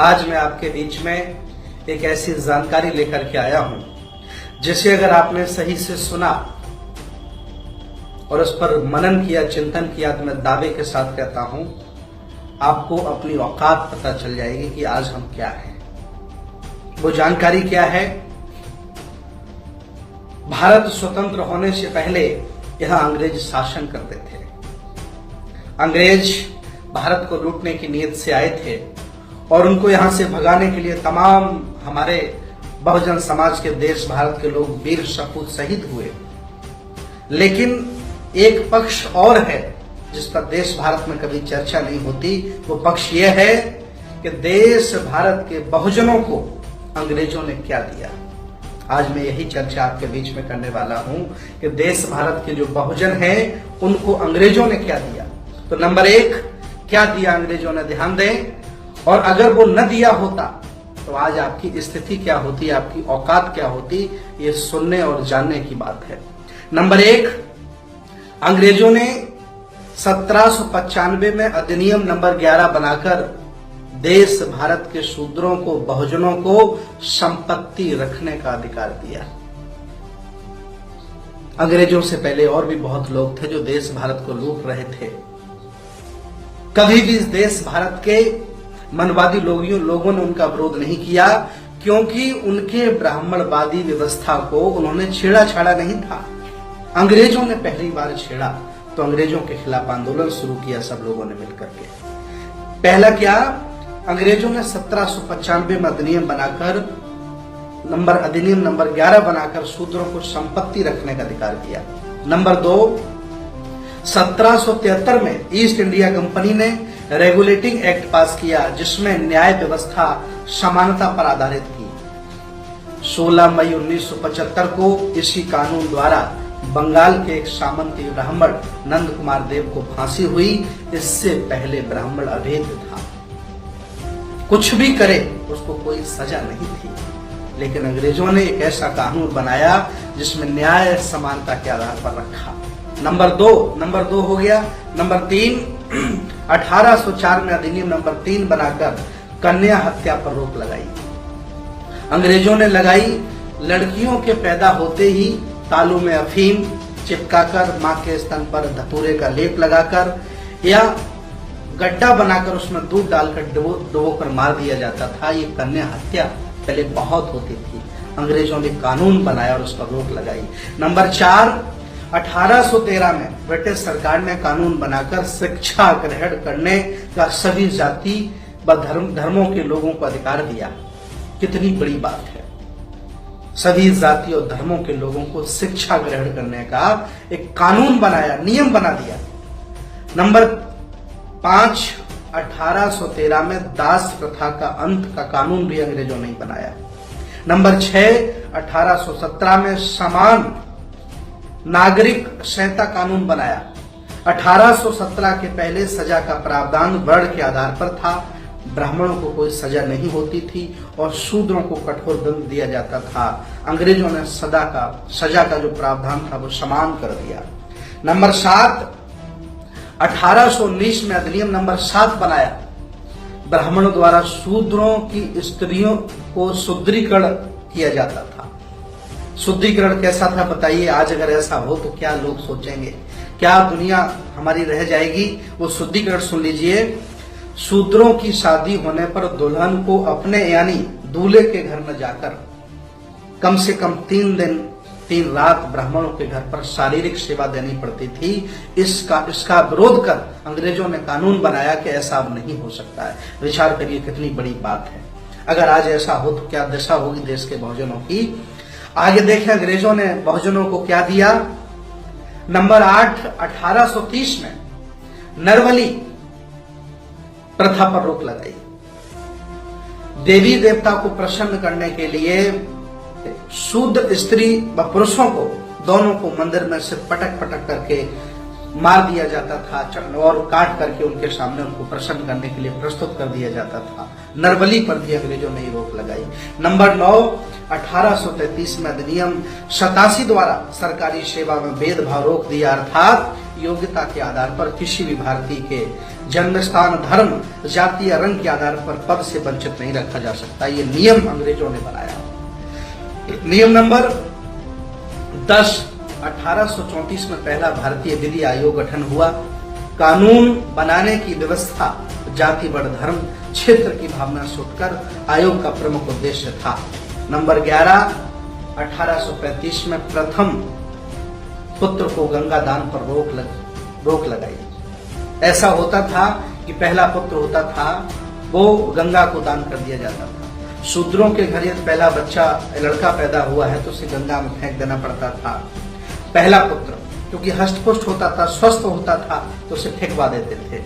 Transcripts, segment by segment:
आज मैं आपके बीच में एक ऐसी जानकारी लेकर के आया हूं जिसे अगर आपने सही से सुना और उस पर मनन किया, चिंतन किया, तो मैं दावे के साथ कहता हूं आपको अपनी औकात पता चल जाएगी कि आज हम क्या हैं। वो जानकारी क्या है? भारत स्वतंत्र होने से पहले यहां अंग्रेज शासन करते थे। अंग्रेज भारत को लूटने की नीयत से आए थे और उनको यहां से भगाने के लिए तमाम हमारे बहुजन समाज के देश भारत के लोग वीर सपूत शहीद हुए। लेकिन एक पक्ष और है जिस पर देश भारत में कभी चर्चा नहीं होती। वो पक्ष ये है कि देश भारत के बहुजनों को अंग्रेजों ने क्या दिया। आज मैं यही चर्चा आपके बीच में करने वाला हूं कि देश भारत के जो बहुजन हैं उनको अंग्रेजों ने क्या दिया। तो नंबर 1, क्या दिया अंग्रेजों ने, ध्यान दें। और अगर वो न दिया होता तो आज आपकी स्थिति क्या होती, आपकी औकात क्या होती, ये सुनने और जानने की बात है। नंबर 1, अंग्रेजों ने 1795 में अधिनियम नंबर 11 बनाकर देश भारत के शूद्रों को, बहुजनों को संपत्ति रखने का अधिकार दिया। अंग्रेजों से पहले और भी बहुत लोग थे जो देश भारत को लूट रहे थे। कभी भी इस देश भारत के मनवादी लोगों ने उनका विरोध नहीं किया, क्योंकि उनके ब्राह्मणवादी व्यवस्था को उन्होंने छेड़ा छाड़ा नहीं था। अंग्रेजों ने पहली बार छेड़ा तो अंग्रेजों के खिलाफ आंदोलन शुरू किया सब लोगों ने मिलकर के। पहला क्या, अंग्रेजों ने 1795 में अधिनियम नंबर 11 बनाकर शूद्रों को संपत्ति रखने का अधिकार दिया। नंबर 2, 1773 में ईस्ट इंडिया कंपनी ने रेगुलेटिंग एक्ट पास किया जिसमें न्याय व्यवस्था समानता पर आधारित थी। 16 मई 1975 को इसी कानून द्वारा बंगाल के एक सामंती ब्राह्मण नंद कुमार देव को फांसी हुई। इससे पहले ब्राह्मण अभेद था, कुछ भी करे उसको कोई सजा नहीं थी। लेकिन अंग्रेजों ने एक ऐसा कानून बनाया जिसमें न्याय समानता के आधार पर रखा। नंबर 2 हो गया। नंबर 3, 1804 में अधिनियम नंबर 3 बनाकर कन्या हत्या पर रोक लगाई। अंग्रेजों ने लगाई। लड़कियों के पैदा होते ही तालू में अफीम चिपकाकर, मां के स्तन पर धतूरे का लेप लगाकर या गड्ढा बनाकर उसमें दूध डालकर डुबो कर मार दिया जाता था। ये कन्या हत्या पहले बहुत होती थी। अंग्रेजों ने कानून बनाया और उस पर रोक लगाई। नंबर 4, 1813 में ब्रिटिश सरकार ने कानून बनाकर शिक्षा ग्रहण करने का सभी जाति व धर्मों के लोगों को अधिकार दिया। कितनी बड़ी बात है। सभी जाति और धर्मों के लोगों को शिक्षा ग्रहण करने का एक कानून बनाया, नियम बना दिया। नंबर 5, 1813 में दास प्रथा का अंत का कानून भी अंग्रेजों ने बनाया। नंबर 6, 1817 में समान नागरिक संहिता कानून बनाया। 1817 के पहले सजा का प्रावधान वर्ण के आधार पर था। ब्राह्मणों को कोई सजा नहीं होती थी और शूद्रों को कठोर दंड दिया जाता था। अंग्रेजों ने सजा का जो प्रावधान था वो समान कर दिया। नंबर 7, 1819 में अधिनियम नंबर 7 बनाया। ब्राह्मणों द्वारा शूद्रों की स्त्रियों को शुद्रीकरण किया जाता था। शुद्धिकरण कैसा था बताइए। आज अगर ऐसा हो तो क्या लोग सोचेंगे, क्या दुनिया हमारी रह जाएगी। वो शुद्धिकरण सुन लीजिए। शूद्रों की शादी होने पर दुल्हन को अपने यानी दूल्हे के घर में जाकर कम से कम 3 दिन 3 रात ब्राह्मणों के घर पर शारीरिक सेवा देनी पड़ती थी। इसका विरोध कर अंग्रेजों ने कानून बनाया कि ऐसा अब नहीं हो सकता है। विचार करिए कितनी बड़ी बात है। अगर आज ऐसा हो तो क्या दशा होगी देश के बहुजनों की। आगे देखें अंग्रेजों ने बहुजनों को क्या दिया। नंबर 8, 1830 में नरवली प्रथा पर रोक लगाई। देवी देवता को प्रसन्न करने के लिए शूद्र स्त्री व पुरुषों को दोनों को मंदिर में से पटक करके मार दिया जाता था और काट करके उनके सामने उनको प्रसन्न करने के लिए प्रस्तुत कर दिया जाता था। नरबली पर भी अंग्रेजों ने रोक लगाई। नंबर 9, 1833 में अधिनियम 87 द्वारा सरकारी सेवा में भेदभाव रोक दिया, अर्थात योग्यता के आधार पर किसी भी भारतीय के जन्म स्थान, धर्म, जाति या रंग के आधार पर पद से वंचित नहीं रखा जा सकता। ये नियम अंग्रेजों ने बनाया। नियम नंबर 10, 1834 में पहला भारतीय विधि आयोग गठन हुआ। कानून बनाने की व्यवस्था जाति, वर्ण, धर्म, क्षेत्र की भावना से उठकर आयोग का प्रमुख उद्देश्य था। नंबर 11, 1835 में प्रथम पुत्र को गंगा दान पर रोक लगाई। ऐसा होता था कि पहला पुत्र होता था वो गंगा को दान कर दिया जाता था। शूद्रों के घर यदि पहला बच्चा लड़का पैदा हुआ है तो उसे गंगा में फेंक देना पड़ता था। पहला पुत्र क्योंकि हष्टपुष्ट होता था, स्वस्थ होता था, तो उसे फेंकवा देते थे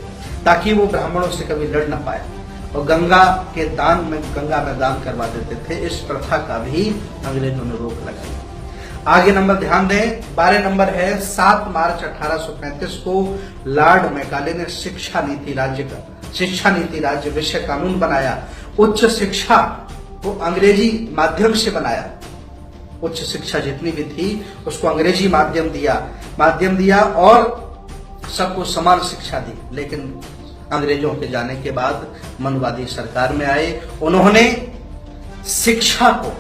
ताकि वो ब्राह्मणों से कभी लड़ न पाए, और गंगा में दान करवा देते थे। इस प्रथा का भी अंग्रेजों ने रोक लगाई। आगे नंबर ध्यान दें, 12 नंबर है 7 मार्च 1835 को लॉर्ड मैकाले ने शिक्षा नीति राज्य विषय कानून बनाया। उच्च शिक्षा को अंग्रेजी माध्यम से बनाया। उच्च शिक्षा जितनी भी थी उसको अंग्रेजी माध्यम दिया और सबको समान शिक्षा दी। लेकिन अंग्रेजों के जाने के बाद मनवादी सरकार में आए, उन्होंने शिक्षा को,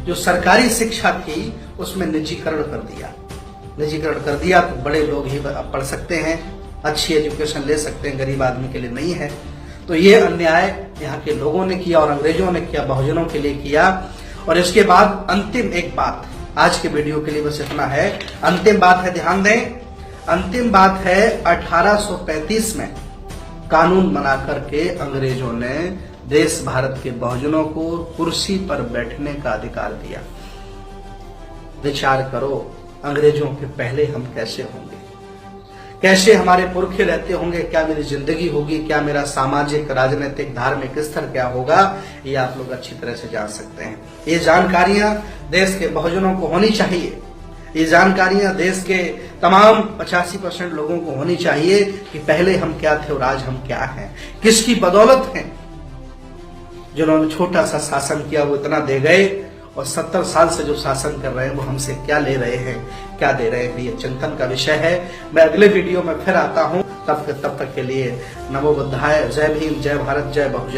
जो सरकारी शिक्षा थी, उसमें निजीकरण कर दिया तो बड़े लोग ही पढ़ सकते हैं, अच्छी एजुकेशन ले सकते हैं, गरीब आदमी के लिए नहीं है। तो ये अन्याय यहाँ के लोगों ने किया और अंग्रेजों ने किया, बहुजनों के लिए किया। और इसके बाद अंतिम एक बात, आज के वीडियो के लिए बस इतना है। अंतिम बात है, ध्यान दें, अंतिम बात है 1835 में कानून बना करके अंग्रेजों ने देश भारत के बहुजनों को कुर्सी पर बैठने का अधिकार दिया। विचार करो, अंग्रेजों के पहले हम कैसे होंगे, कैसे हमारे पुरखे रहते होंगे, क्या मेरी जिंदगी होगी, क्या मेरा सामाजिक, राजनीतिक, धार्मिक स्तर क्या होगा, ये आप लोग अच्छी तरह से जान सकते हैं। ये जानकारियां देश के बहुजनों को होनी चाहिए। ये जानकारियां देश के तमाम 85% लोगों को होनी चाहिए कि पहले हम क्या थे और आज हम क्या हैं, किसकी बदौलत हैं। जिन्होंने छोटा सा शासन किया वो इतना दे गए, और 70 साल से जो शासन कर रहे हैं वो हमसे क्या ले रहे हैं, क्या दे रहे हैं। ये चिंतन का विषय है। मैं अगले वीडियो में फिर आता हूं, तब तक के लिए नमो बुद्धाय, जय भीम, जय भारत, जय बहुजन।